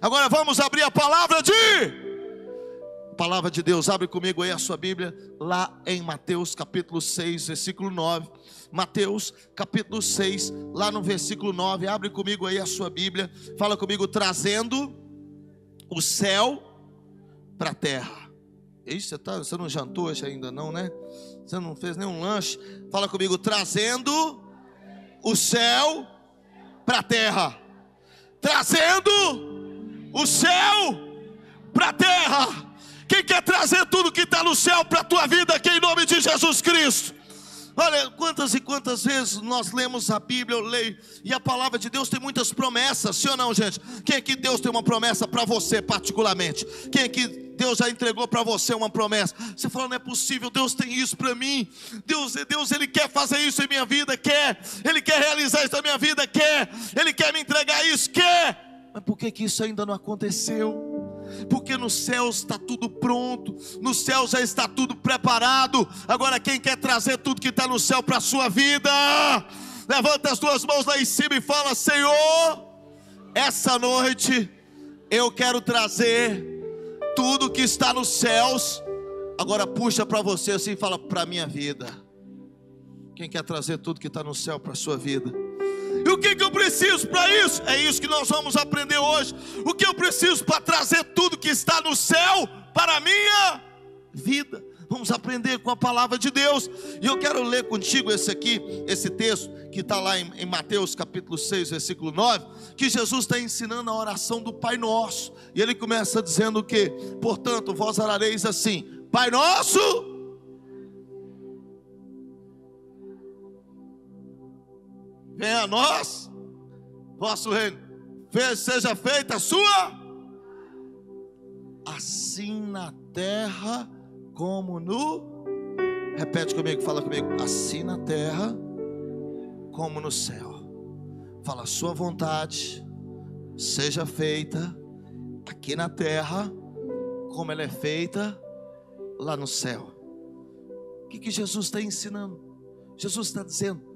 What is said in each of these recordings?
Agora vamos abrir a palavra de Deus. Abre comigo aí a sua Bíblia, lá em Mateus capítulo 6, versículo 9. Mateus capítulo 6, lá no versículo 9. Abre comigo aí a sua Bíblia. Fala comigo: trazendo o céu para a terra. Isso, você não jantou hoje ainda não, né? Você não fez nenhum lanche. Fala comigo: trazendo o céu para a terra. Trazendo o céu para a terra. Quem quer trazer tudo que está no céu para a tua vida aqui em nome de Jesus Cristo? Olha, quantas e quantas vezes nós lemos a Bíblia, eu leio, e a palavra de Deus tem muitas promessas, sim ou não, gente? Quem aqui Deus tem uma promessa para você particularmente? Quem aqui Deus já entregou para você uma promessa? Você fala: não é possível, Deus tem isso para mim. Deus, Ele quer fazer isso em minha vida, quer. Ele quer realizar isso na minha vida, quer. Ele quer me entregar isso, quer. Mas por que isso ainda não aconteceu? Porque no céu está tudo pronto, no céu já está tudo preparado. Agora quem quer trazer tudo que está no céu para a sua vida? Levanta as duas mãos lá em cima e fala: Senhor, essa noite eu quero trazer tudo que está nos céus. Agora puxa para você assim e fala: para a minha vida. Quem quer trazer tudo que está no céu para a sua vida? E o que eu preciso para isso? É isso que nós vamos aprender hoje. O que eu preciso para trazer tudo que está no céu para a minha vida? Vamos aprender com a palavra de Deus. E eu quero ler contigo esse texto que está lá em Mateus capítulo 6, versículo 9, que Jesus está ensinando a oração do Pai Nosso. E ele começa dizendo o quê? Portanto, vós orareis assim: Pai Nosso, venha a nós vosso reino, seja feita a sua, assim na terra como no, repete comigo, fala comigo: assim na terra como no céu. Fala: sua vontade seja feita aqui na terra como ela é feita lá no céu. O que Jesus está ensinando? Jesus está dizendo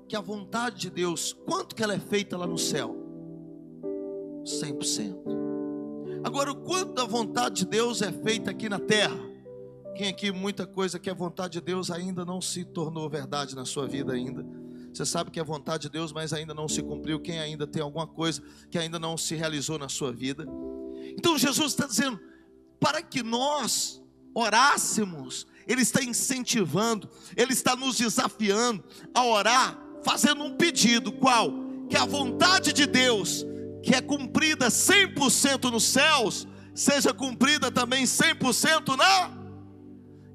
que a vontade de Deus, quanto que ela é feita lá no céu? 100%. Agora, o quanto da vontade de Deus é feita aqui na terra? Quem aqui, muita coisa que é vontade de Deus ainda não se tornou verdade na sua vida ainda? Você sabe que é vontade de Deus, mas ainda não se cumpriu. Quem ainda tem alguma coisa que ainda não se realizou na sua vida? Então Jesus está dizendo, para que nós orássemos, Ele está incentivando, Ele está nos desafiando a orar, fazendo um pedido. Qual? Que a vontade de Deus, que é cumprida 100% nos céus, seja cumprida também 100% na...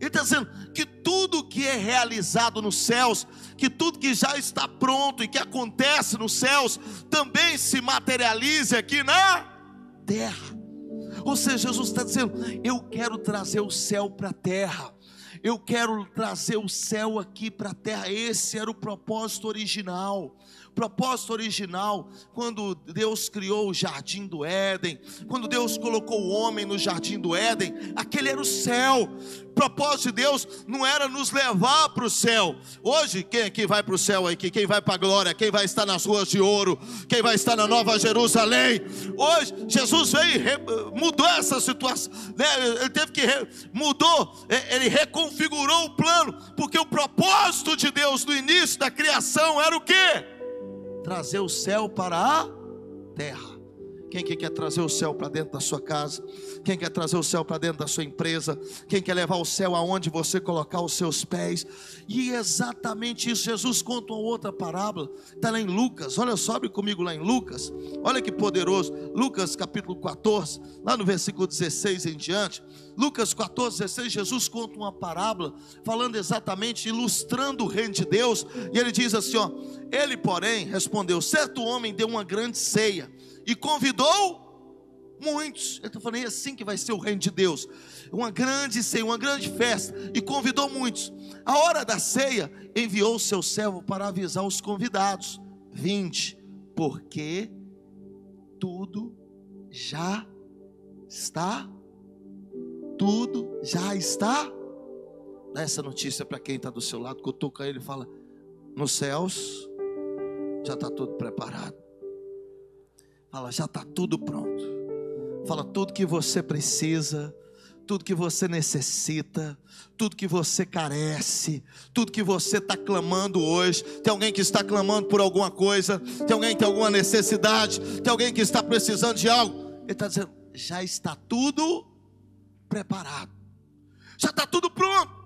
Ele está dizendo que tudo que é realizado nos céus, que tudo que já está pronto e que acontece nos céus, também se materialize aqui na terra. Ou seja, Jesus está dizendo, eu quero trazer o céu para a terra. Eu quero trazer o céu aqui para a terra. Esse era o propósito original. Propósito original, quando Deus criou o jardim do Éden, quando Deus colocou o homem no jardim do Éden, aquele era o céu. Propósito de Deus não era nos levar para o céu. Hoje, quem aqui vai para o céu aqui? Quem vai para a glória? Quem vai estar nas ruas de ouro? Quem vai estar na Nova Jerusalém? Hoje, Jesus veio e mudou essa situação, né? Ele teve que mudou, ele reconfigurou o plano, porque o propósito de Deus no início da criação era o quê? Trazer o céu para a terra. Quem que quer trazer o céu para dentro da sua casa? Quem quer trazer o céu para dentro da sua empresa? Quem quer levar o céu aonde você colocar os seus pés? E é exatamente isso. Jesus conta uma outra parábola, está lá em Lucas. Olha só, abre comigo lá em Lucas. Olha que poderoso. Lucas capítulo 14, lá no versículo 16 em diante. Lucas 14, 16, Jesus conta uma parábola, falando exatamente, ilustrando o reino de Deus. E ele diz assim, ó: ele porém respondeu, certo homem deu uma grande ceia e convidou muitos. Ele está falando, é assim que vai ser o reino de Deus, uma grande ceia, uma grande festa, e convidou muitos. A hora da ceia, enviou o seu servo para avisar os convidados: vinde, porque tudo já está. Tudo já está. Dá essa notícia para quem está do seu lado, cutuca ele e fala: nos céus já está tudo preparado. Fala, já está tudo pronto. Fala, tudo que você precisa, tudo que você necessita, tudo que você carece, tudo que você está clamando hoje. Tem alguém que está clamando por alguma coisa, tem alguém que tem alguma necessidade, tem alguém que está precisando de algo. Ele está dizendo, já está tudo preparado, já está tudo pronto.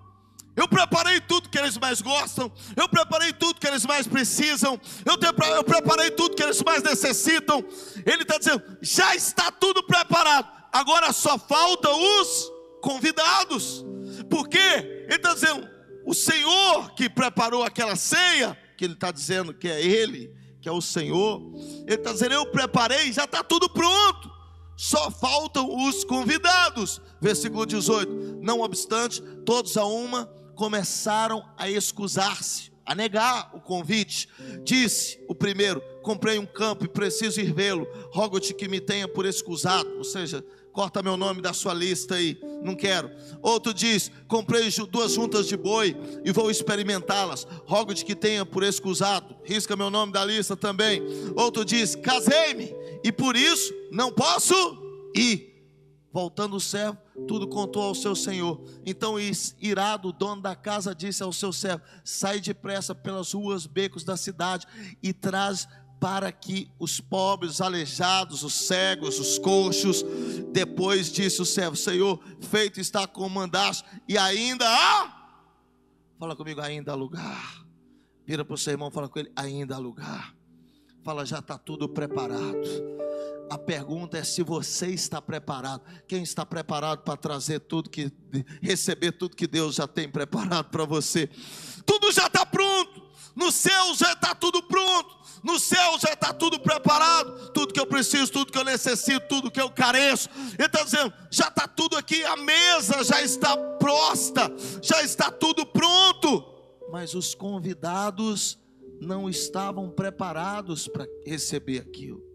Eu preparei tudo que eles mais gostam, eu preparei tudo que eles mais precisam, eu preparei tudo que eles mais necessitam. Ele está dizendo, já está tudo preparado, agora só faltam os convidados. Por quê? Ele está dizendo, o Senhor que preparou aquela ceia, que ele está dizendo que é Ele, que é o Senhor, ele está dizendo, eu preparei, já está tudo pronto, só faltam os convidados. Versículo 18, não obstante, todos a uma começaram a excusar-se, a negar o convite. Disse o primeiro, comprei um campo e preciso ir vê-lo, rogo-te que me tenha por excusado, ou seja, corta meu nome da sua lista aí, não quero. Outro diz, comprei 2 juntas de boi e vou experimentá-las, rogo-te que tenha por excusado, risca meu nome da lista também. Outro diz, casei-me e por isso não posso ir. Voltando o servo, tudo contou ao seu senhor. Então irado, o dono da casa disse ao seu servo, sai depressa pelas ruas, becos da cidade e traz para que os pobres, os aleijados, os cegos, os coxos. Depois disse o servo, Senhor, feito está como mandaste, e ainda há, fala comigo, ainda há lugar. Vira para o seu irmão, fala com ele, ainda há lugar. Fala, já está tudo preparado. A pergunta é se você está preparado. Quem está preparado para trazer tudo que, receber tudo que Deus já tem preparado para você? Tudo já está pronto. No céu já está tudo pronto. No céu já está tudo preparado. Tudo que eu preciso, tudo que eu necessito, tudo que eu careço. Ele está dizendo, já está tudo aqui. A mesa já está posta, já está tudo pronto. Mas os convidados não estavam preparados para receber aquilo.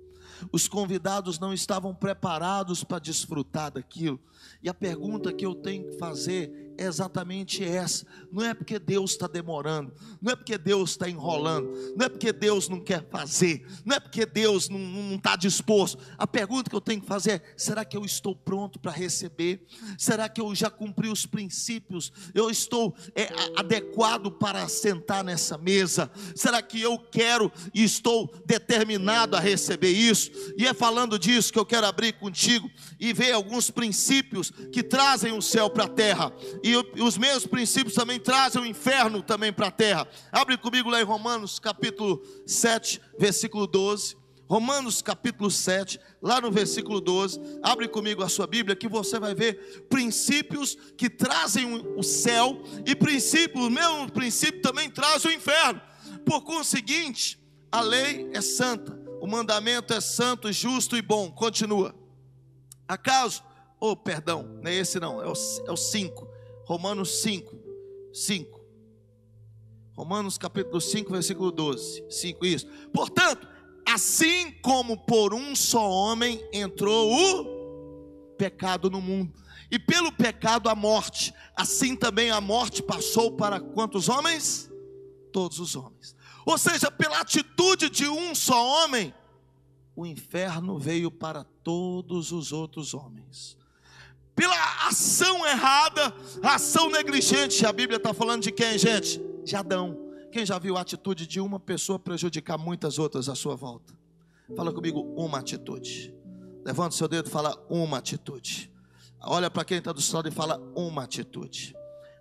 Os convidados não estavam preparados para desfrutar daquilo. E a pergunta que eu tenho que fazer é exatamente essa. Não é porque Deus está demorando, não é porque Deus está enrolando, não é porque Deus não quer fazer, não é porque Deus não está disposto. A pergunta que eu tenho que fazer é, será que eu estou pronto para receber? Será que eu já cumpri os princípios? Eu estou adequado para sentar nessa mesa? Será que eu quero e estou determinado a receber isso? E é falando disso que eu quero abrir contigo e ver alguns princípios que trazem o céu para a terra. E os mesmos princípios também trazem o inferno também para a terra. Abre comigo lá em Romanos capítulo 7, versículo 12. Romanos capítulo 7, lá no versículo 12. Abre comigo a sua Bíblia que você vai ver princípios que trazem o céu. E princípios, o mesmo princípio também traz o inferno. Por conseguinte, a lei é santa, o mandamento é santo, justo e bom. Continua. Acaso, perdão, não é esse não, é o 5. Romanos 5. Romanos capítulo 5, versículo 12. 5, isso. Portanto, assim como por um só homem entrou o pecado no mundo, e pelo pecado a morte, assim também a morte passou para quantos homens? Todos os homens. Ou seja, pela atitude de um só homem, o inferno veio para todos os outros homens. Pela ação errada, a ação negligente, a Bíblia está falando de quem, gente? De Adão. Quem já viu a atitude de uma pessoa prejudicar muitas outras à sua volta? Fala comigo, uma atitude. Levanta o seu dedo e fala, uma atitude. Olha para quem está do seu lado e fala, uma atitude.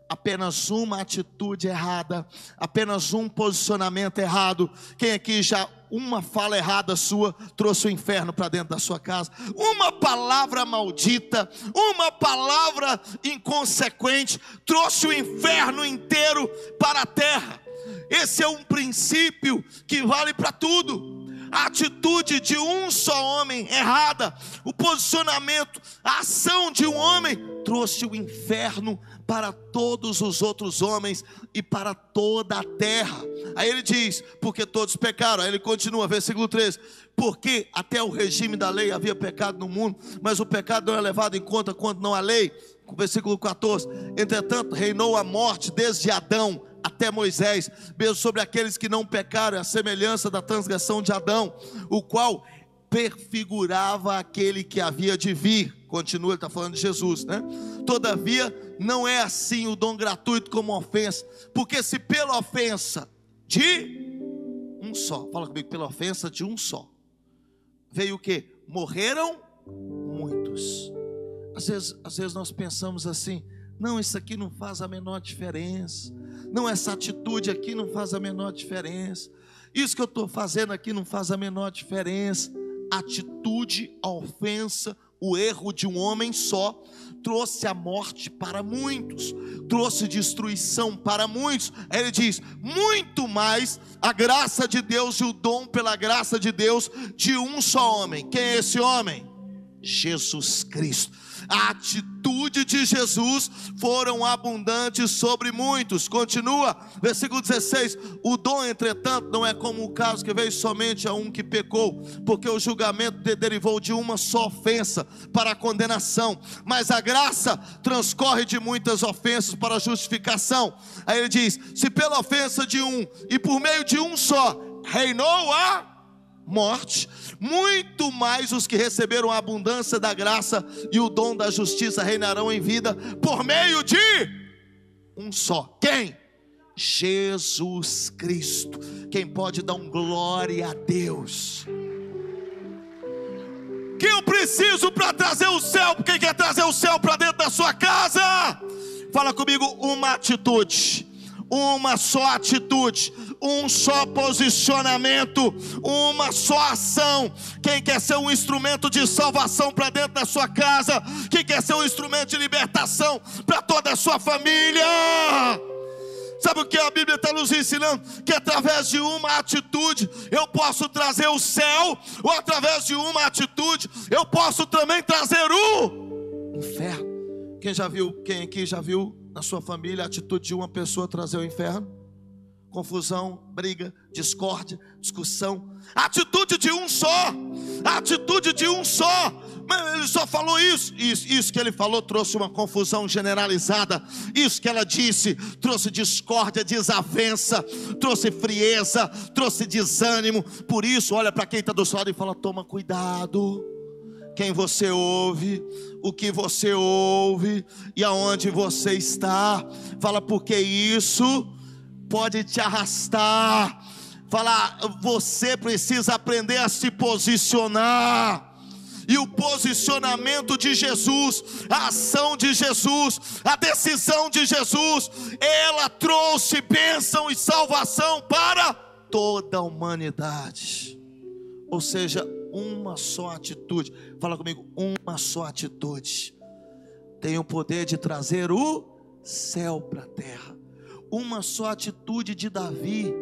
Apenas uma atitude errada, apenas um posicionamento errado. Quem aqui já, uma fala errada sua, trouxe o inferno para dentro da sua casa? Uma palavra maldita, uma palavra inconsequente, trouxe o inferno inteiro para a terra. Esse é um princípio que vale para tudo. A atitude de um só homem errada, o posicionamento, a ação de um homem, trouxe o inferno para todos os outros homens e para toda a terra. Aí ele diz, porque todos pecaram. Aí ele continua, versículo 13, porque até o regime da lei havia pecado no mundo, mas o pecado não é levado em conta quando não há lei. Versículo 14, entretanto reinou a morte desde Adão até Moisés, mesmo sobre aqueles que não pecaram, a semelhança da transgressão de Adão, o qual prefigurava aquele que havia de vir. Continua, ele está falando de Jesus, né? Todavia, não é assim o dom gratuito como ofensa, porque se pela ofensa de um só, fala comigo, pela ofensa de um só, veio o quê? Morreram muitos. Às vezes nós pensamos assim: não, isso aqui não faz a menor diferença, não, essa atitude aqui não faz a menor diferença, isso que eu estou fazendo aqui não faz a menor diferença. A atitude, a ofensa, o erro de um homem só trouxe a morte para muitos, trouxe destruição para muitos. Aí ele diz: muito mais a graça de Deus e o dom pela graça de Deus de um só homem. Quem é esse homem? Jesus Cristo. A atitude de Jesus foram abundantes sobre muitos. Continua, versículo 16: o dom, entretanto, não é como o caso que veio somente a um que pecou, porque o julgamento derivou de uma só ofensa para a condenação, mas a graça transcorre de muitas ofensas para a justificação. Aí ele diz: se pela ofensa de um e por meio de um só reinou a morte, muito mais os que receberam a abundância da graça e o dom da justiça reinarão em vida por meio de um só. Quem? Jesus Cristo. Quem pode dar um glória a Deus? O que eu preciso para trazer o céu? Quem quer trazer o céu para dentro da sua casa? Fala comigo, uma atitude, uma só atitude, um só posicionamento, uma só ação. Quem quer ser um instrumento de salvação para dentro da sua casa? Quem quer ser um instrumento de libertação para toda a sua família? Sabe o que a Bíblia está nos ensinando? Que através de uma atitude eu posso trazer o céu, ou através de uma atitude eu posso também trazer o inferno. Quem aqui já viu na sua família a atitude de uma pessoa trazer o inferno? Confusão, briga, discórdia, discussão. A atitude de um só. A atitude de um só. Mas ele só falou isso. Isso que ele falou trouxe uma confusão generalizada. Isso que ela disse trouxe discórdia, desavença, trouxe frieza, trouxe desânimo. Por isso, olha para quem está do seu lado e fala: toma cuidado quem você ouve, o que você ouve e aonde você está. Fala, porque isso pode te arrastar. Fala, você precisa aprender a se posicionar. E o posicionamento de Jesus, a ação de Jesus, a decisão de Jesus, ela trouxe bênção e salvação para toda a humanidade. Ou seja, uma só atitude. Fala comigo, uma só atitude tem o poder de trazer o céu para a terra. Uma só atitude de Davi.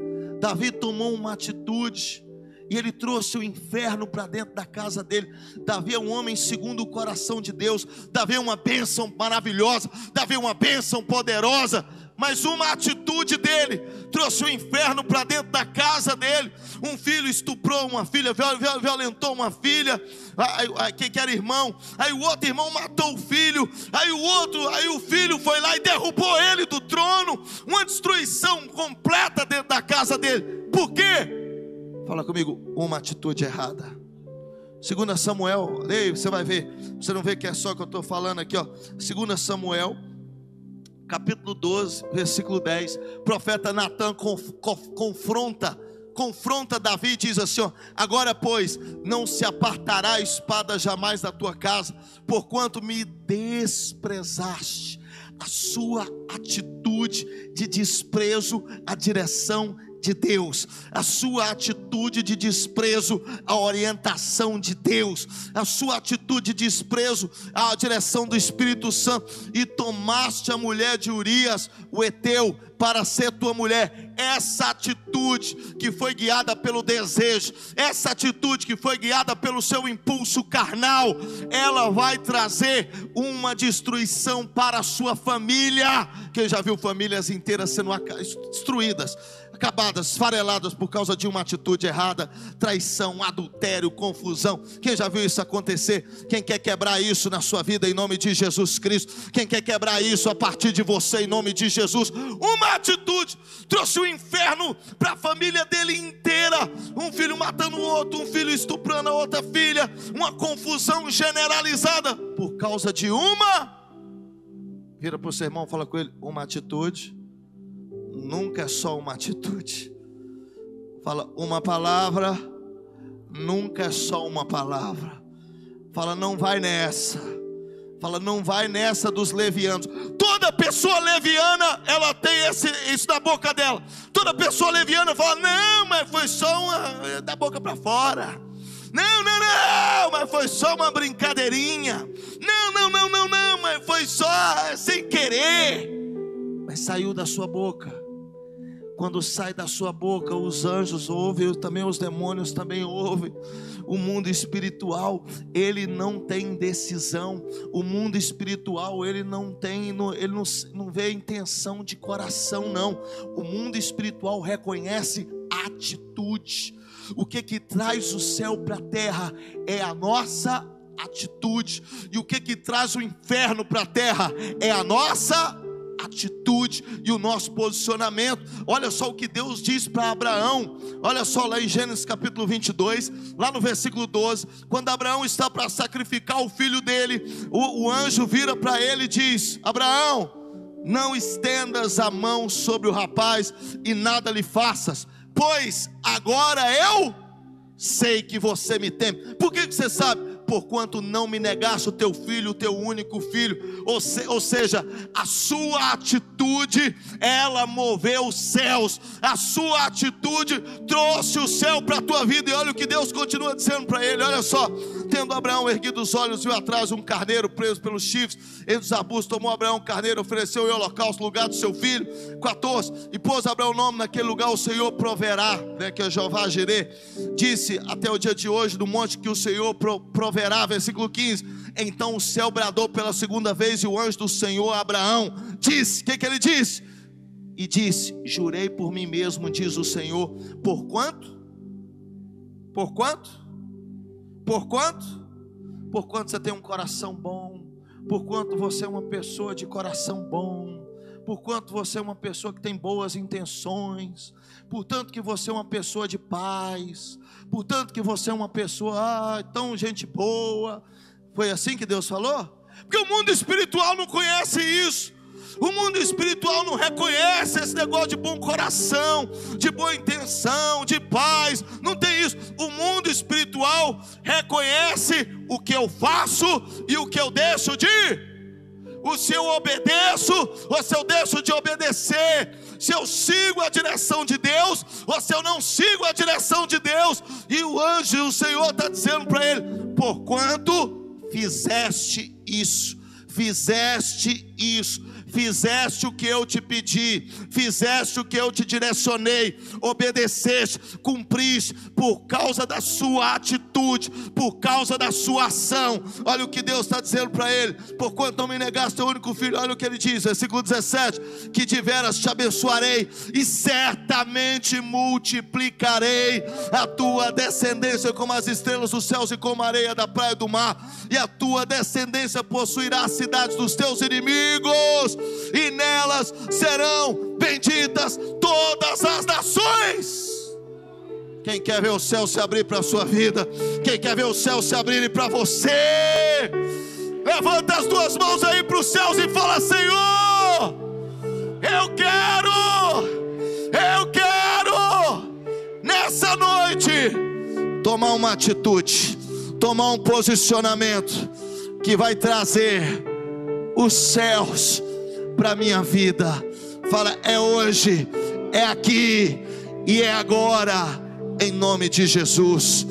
Davi tomou uma atitude e ele trouxe o inferno para dentro da casa dele. Davi é um homem segundo o coração de Deus. Davi é uma bênção maravilhosa. Davi é uma bênção poderosa. Mas uma atitude dele trouxe o inferno para dentro da casa dele. Um filho estuprou uma filha, violentou uma filha, que era irmão. Aí o outro irmão matou o filho. Aí o filho foi lá e derrubou ele do trono. Uma destruição completa dentro da casa dele. Por quê? Fala comigo, uma atitude errada. 2 Samuel, leia, você vai ver. Você não vê que é só que eu estou falando aqui, ó. 2 Samuel, capítulo 12, versículo 10. Profeta Natan confronta Davi e diz assim, ó: agora pois, não se apartará a espada jamais da tua casa, porquanto me desprezaste. A sua atitude de desprezo à direção de Deus, a sua atitude de desprezo à orientação de Deus, a sua atitude de desprezo à direção do Espírito Santo, e tomaste a mulher de Urias, o heteu, para ser tua mulher. Essa atitude que foi guiada pelo desejo, essa atitude que foi guiada pelo seu impulso carnal, ela vai trazer uma destruição para a sua família. Quem já viu famílias inteiras sendo destruídas? acabadas, esfareladas por causa de uma atitude errada, traição, adultério, confusão. Quem já viu isso acontecer? Quem quer quebrar isso na sua vida em nome de Jesus Cristo? Quem quer quebrar isso a partir de você em nome de Jesus? Uma atitude trouxe o inferno para a família dele inteira, um filho matando o outro, um filho estuprando a outra filha, uma confusão generalizada por causa de uma. Vira para o seu irmão, fala com ele, uma atitude nunca é só uma atitude. Fala, uma palavra nunca é só uma palavra. Fala, não vai nessa. Fala, não vai nessa dos levianos. Toda pessoa leviana, ela tem isso na boca dela. Toda pessoa leviana fala, não, mas foi só uma, da boca para fora. Não, mas foi só uma brincadeirinha. Não, mas foi só sem querer. Mas saiu da sua boca. Quando sai da sua boca, os anjos ouvem, também os demônios também ouvem. O mundo espiritual, ele não tem decisão. O mundo espiritual, ele não vê intenção de coração, não. O mundo espiritual reconhece atitude. O que traz o céu para a terra é a nossa atitude. E o que traz o inferno para a terra é a nossa atitude e o nosso posicionamento. Olha só o que Deus diz para Abraão. Olha só lá em Gênesis capítulo 22, lá no versículo 12, quando Abraão está para sacrificar o filho dele, o anjo vira para ele e diz, Abraão, não estendas a mão sobre o rapaz e nada lhe faças, pois agora eu sei que você me teme. Por que você sabe? Porquanto não me negaste o teu filho, o teu único filho. Ou seja, a sua atitude, ela moveu os céus. A sua atitude trouxe o céu para a tua vida. E olha o que Deus continua dizendo para ele. Olha só, tendo Abraão erguido os olhos, viu atrás um carneiro preso pelos chifres entre os arbustos, tomou Abraão um carneiro, ofereceu em holocausto no lugar do seu filho. 14, e pôs Abraão o nome naquele lugar, o Senhor proverá, né, que é Jeová Jireh. Disse até o dia de hoje, do monte que o Senhor proverá. Versículo 15, então o céu bradou pela segunda vez, e o anjo do Senhor a Abraão disse, o que ele disse? E disse, jurei por mim mesmo, diz o Senhor, por quanto? Por quanto? Por quanto? Por quanto você tem um coração bom, por quanto você é uma pessoa de coração bom, por quanto você é uma pessoa que tem boas intenções, portanto que você é uma pessoa de paz, portanto que você é uma pessoa tão gente boa. Foi assim que Deus falou? Porque o mundo espiritual não conhece isso. O mundo espiritual não reconhece esse negócio de bom coração, de boa intenção, de paz. Não tem isso. O mundo espiritual reconhece o que eu faço e o que eu deixo de. Se eu obedeço ou se eu deixo de obedecer, se eu sigo a direção de Deus ou se eu não sigo a direção de Deus. E o anjo, o Senhor está dizendo para ele, porquanto fizeste isso, fizeste o que eu te pedi, fizeste o que eu te direcionei, obedeceste, cumpriste, por causa da sua atitude, por causa da sua ação. Olha o que Deus está dizendo para ele, porquanto não me negaste teu único filho. Olha o que ele diz, versículo 17, que de veras te abençoarei e certamente multiplicarei a tua descendência como as estrelas dos céus e como a areia da praia do mar, e a tua descendência possuirá as cidades dos teus inimigos, e nelas serão benditas todas as nações. Quem quer ver o céu se abrir para a sua vida? Quem quer ver o céu se abrir para você? Levanta as duas mãos aí para os céus e fala, Senhor, eu quero nessa noite tomar uma atitude, tomar um posicionamento que vai trazer os céus para a minha vida. Fala, é hoje, é aqui e é agora, em nome de Jesus.